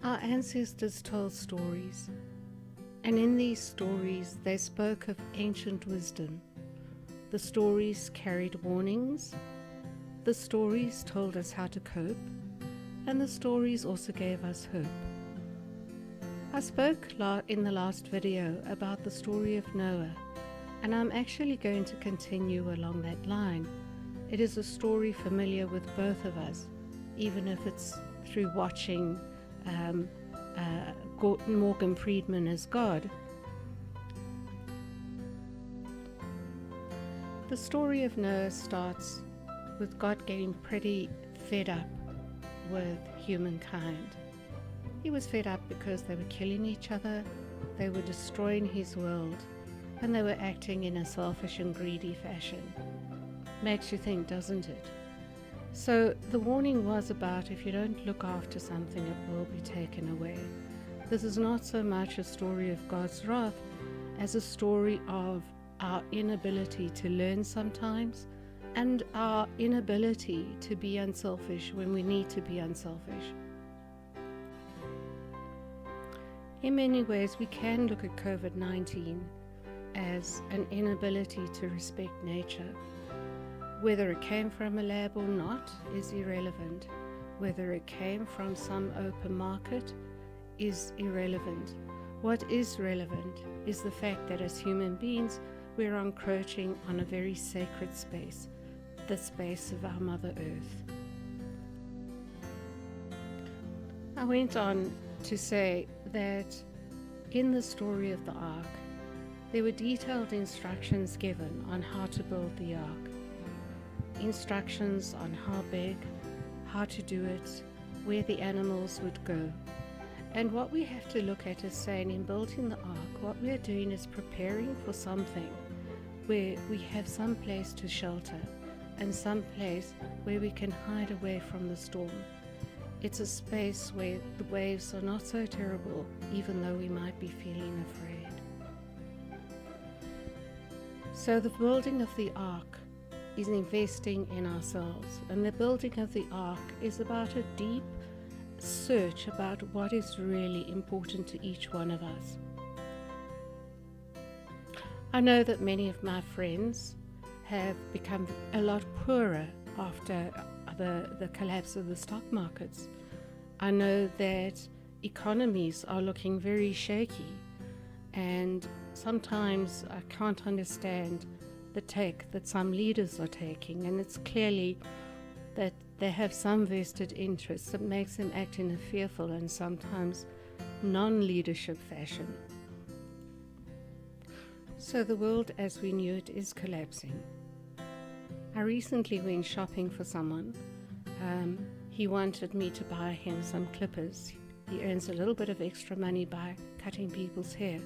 Our ancestors told stories, and in these stories they spoke of ancient wisdom. The stories carried warnings, the stories told us how to cope, and the stories also gave us hope. I spoke in the last video about the story of Noah, and I'm actually going to continue along that line. It is a story familiar with both of us, even if it's through watching Morgan Freeman as God. The story of Noah starts with God getting pretty fed up with humankind. He was fed up because they were killing each other, they were destroying his world, and they were acting in a selfish and greedy fashion. Makes you think, doesn't it? So the warning was about if you don't look after something, it will be taken away. This is not so much a story of God's wrath as a story of our inability to learn sometimes and our inability to be unselfish when we need to be unselfish. In many ways, we can look at COVID-19 as an inability to respect nature. Whether it came from a lab or not is irrelevant. Whether it came from some open market is irrelevant. What is relevant is the fact that as human beings, we're encroaching on a very sacred space, the space of our Mother Earth. I went on to say that in the story of the ark, there were detailed instructions given on how to build the ark. Instructions on how big, how to do it, where the animals would go. And what we have to look at is saying in building the ark, what we are doing is preparing for something where we have some place to shelter and some place where we can hide away from the storm. It's a space where the waves are not so terrible, even though we might be feeling afraid. So the building of the ark is investing in ourselves, and the building of the ark is about a deep search about what is really important to each one of us. I know that many of my friends have become a lot poorer after the collapse of the stock markets. I know that economies are looking very shaky, and sometimes I can't understand the take that some leaders are taking, and it's clearly that they have some vested interests that makes them act in a fearful and sometimes non-leadership fashion. So the world as we knew it is collapsing. I recently went shopping for someone. He wanted me to buy him some clippers. He earns a little bit of extra money by cutting people's hair.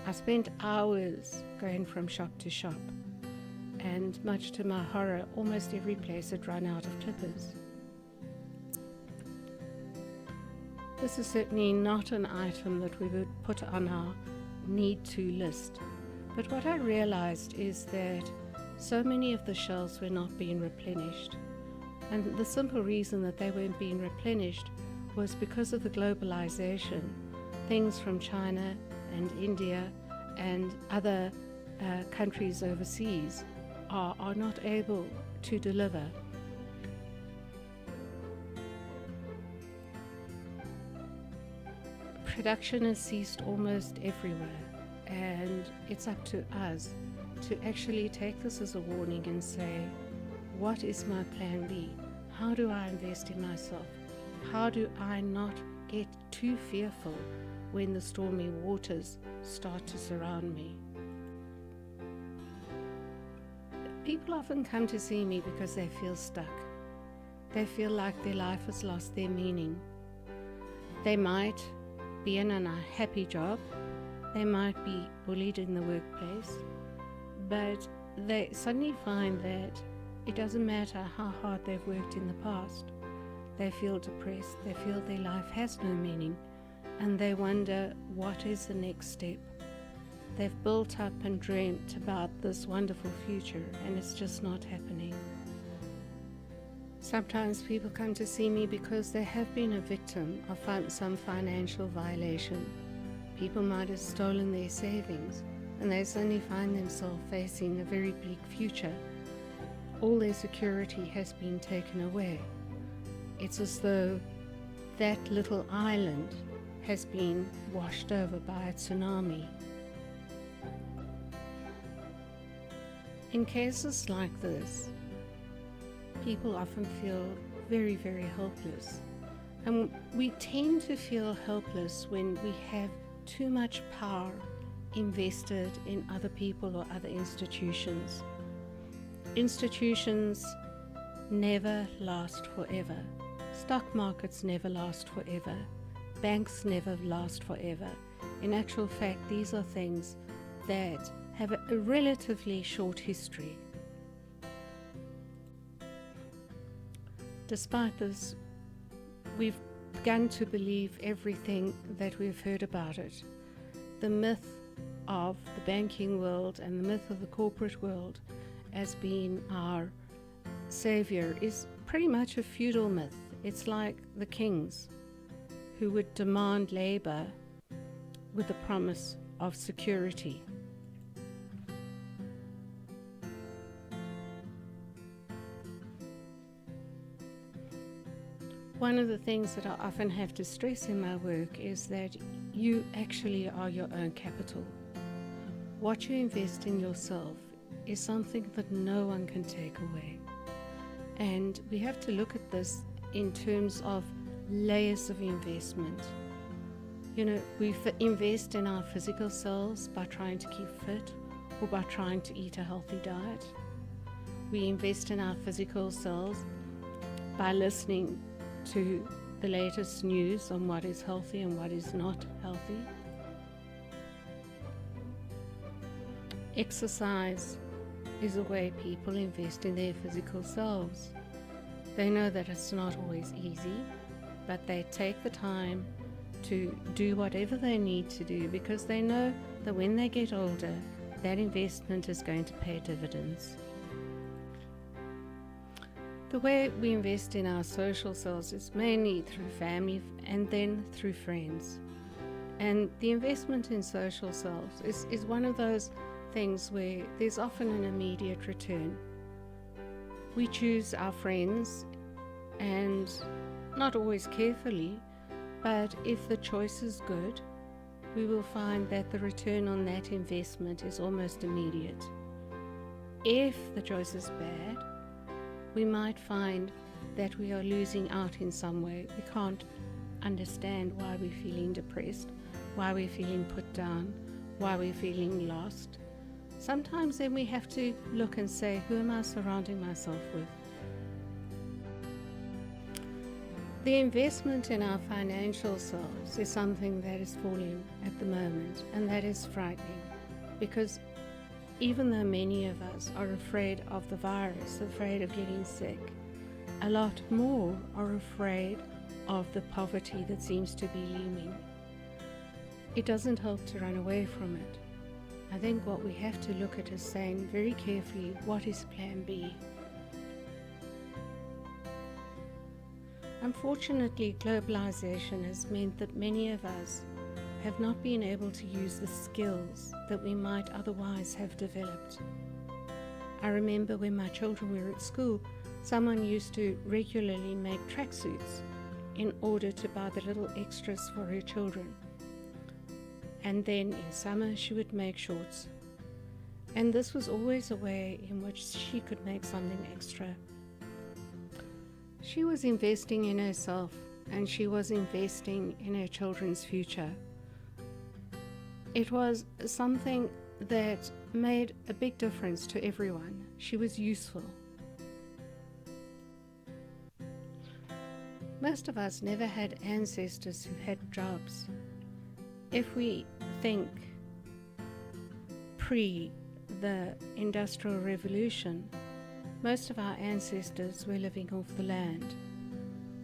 I spent hours going from shop to shop, and much to my horror, almost every place had run out of clippers. This is certainly not an item that we would put on our need-to list, but what I realized is that so many of the shelves were not being replenished, and the simple reason that they weren't being replenished was because of the globalization. Things from China and India and other countries overseas are not able to deliver. Production has ceased almost everywhere, and it's up to us to actually take this as a warning and say, what is my plan B? How do I invest in myself? How do I not get too fearful when the stormy waters start to surround me? People often come to see me because they feel stuck. They feel like their life has lost their meaning. They might be in an unhappy job. They might be bullied in the workplace. But they suddenly find that it doesn't matter how hard they've worked in the past. They feel depressed. They feel their life has no meaning. And they wonder, what is the next step? They've built up and dreamt about this wonderful future, and it's just not happening. Sometimes people come to see me because they have been a victim of some financial violation. People might have stolen their savings and they suddenly find themselves facing a very bleak future. All their security has been taken away. It's as though that little island has been washed over by a tsunami. In cases like this, people often feel very, very helpless. And we tend to feel helpless when we have too much power invested in other people or other institutions. Institutions never last forever. Stock markets never last forever. Banks never last forever. In actual fact, these are things that have a relatively short history. Despite this, we've begun to believe everything that we've heard about it. The myth of the banking world and the myth of the corporate world as being our savior is pretty much a feudal myth. It's like the kings who would demand labor with the promise of security. One of the things that I often have to stress in my work is that you actually are your own capital. What you invest in yourself is something that no one can take away. And we have to look at this in terms of layers of investment. We invest in our physical selves by trying to keep fit or by trying to eat a healthy diet. We invest in our physical selves by listening to the latest news on what is healthy and what is not healthy. Exercise is a way people invest in their physical selves. They know that it's not always easy, but they take the time to do whatever they need to do because they know that when they get older, that investment is going to pay dividends. The way we invest in our social selves is mainly through family and then through friends. And the investment in social selves is one of those things where there's often an immediate return. We choose our friends, and not always carefully, but if the choice is good, we will find that the return on that investment is almost immediate. If the choice is bad, we might find that we are losing out in some way. We can't understand why we're feeling depressed, why we're feeling put down, why we're feeling lost. Sometimes then we have to look and say, who am I surrounding myself with? The investment in our financial selves is something that is falling at the moment, and that is frightening because even though many of us are afraid of the virus, afraid of getting sick, a lot more are afraid of the poverty that seems to be looming. It doesn't help to run away from it. I think what we have to look at is saying very carefully, what is plan B? Unfortunately, globalization has meant that many of us have not been able to use the skills that we might otherwise have developed. I remember when my children were at school, someone used to regularly make tracksuits in order to buy the little extras for her children. And then in summer she would make shorts. And this was always a way in which she could make something extra. She was investing in herself, and she was investing in her children's future. It was something that made a big difference to everyone. She was useful. Most of us never had ancestors who had jobs. If we think pre the Industrial Revolution, most of our ancestors were living off the land.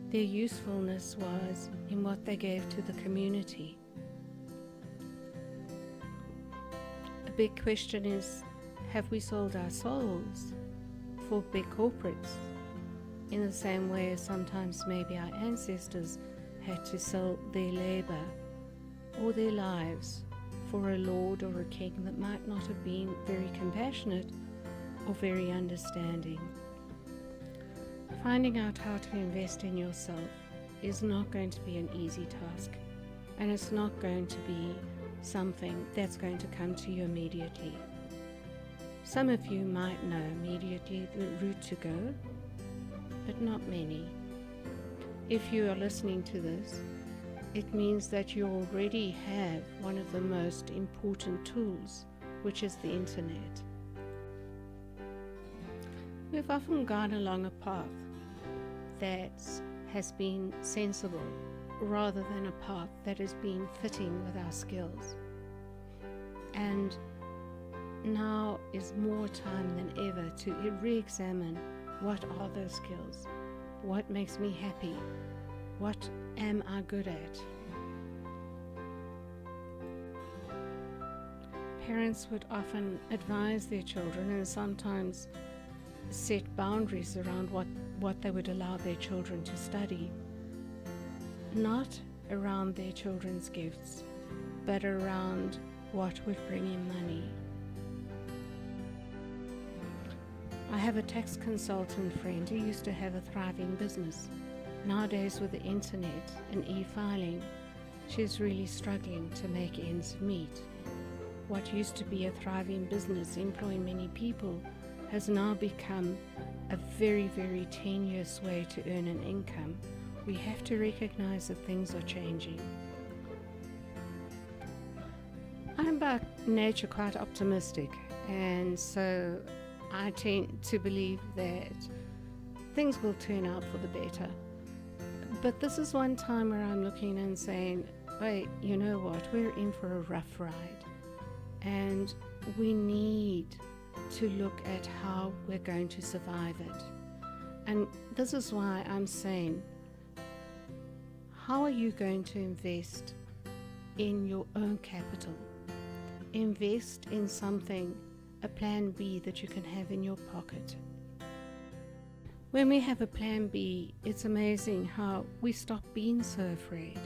Their usefulness was in what they gave to the community. A big question is, have we sold our souls for big corporates? in the same way as sometimes maybe our ancestors had to sell their labor or their lives for a lord or a king that might not have been very compassionate or very understanding. Finding out how to invest in yourself is not going to be an easy task, and it's not going to be something that's going to come to you immediately. Some of you might know immediately the route to go, but not many. If you are listening to this, it means that you already have one of the most important tools, which is the internet. We've often gone along a path that has been sensible rather than a path that has been fitting with our skills. And now is more time than ever to re-examine what are those skills, what makes me happy, what am I good at. Parents would often advise their children and sometimes set boundaries around what they would allow their children to study, not around their children's gifts, but around what would bring in money. I have a tax consultant friend who used to have a thriving business. Nowadays, with the internet and e-filing, she's really struggling to make ends meet. What used to be a thriving business employing many people has now become a very, very tenuous way to earn an income. We have to recognize that things are changing. I'm by nature quite optimistic, and so I tend to believe that things will turn out for the better. But this is one time where I'm looking and saying, wait, you know what, we're in for a rough ride, and we need to look at how we're going to survive it. And this is why I'm saying, how are you going to invest in your own capital? Invest in something, a plan B that you can have in your pocket. When we have a plan B, it's amazing how we stop being so afraid.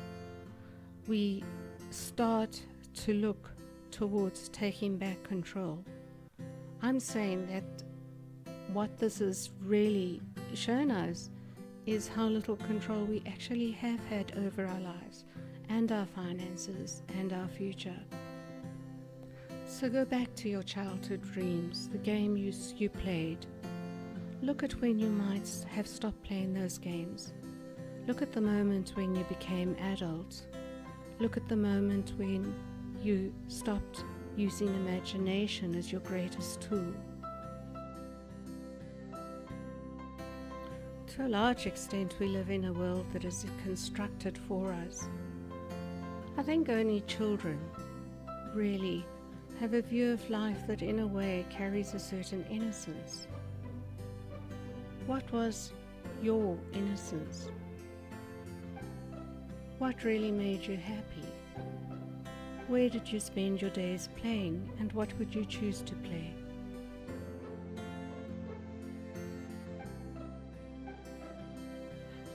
We start to look towards taking back control. I'm saying that what this has really shown us is how little control we actually have had over our lives and our finances and our future. So go back to your childhood dreams, the game you played. Look at when you might have stopped playing those games. Look at the moment when you became adult. Look at the moment when you stopped using imagination as your greatest tool. To a large extent, we live in a world that is constructed for us. I think only children really have a view of life that in a way carries a certain innocence. What was your innocence? What really made you happy? Where did you spend your days playing, and what would you choose to play?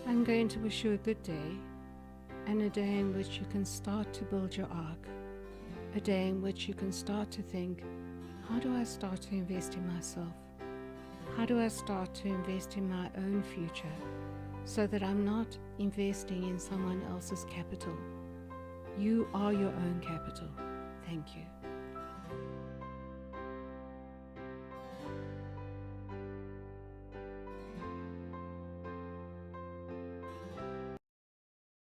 I'm going to wish you a good day, and a day in which you can start to build your ark, a day in which you can start to think, how do I start to invest in myself? How do I start to invest in my own future so that I'm not investing in someone else's capital? You are your own capital. Thank you.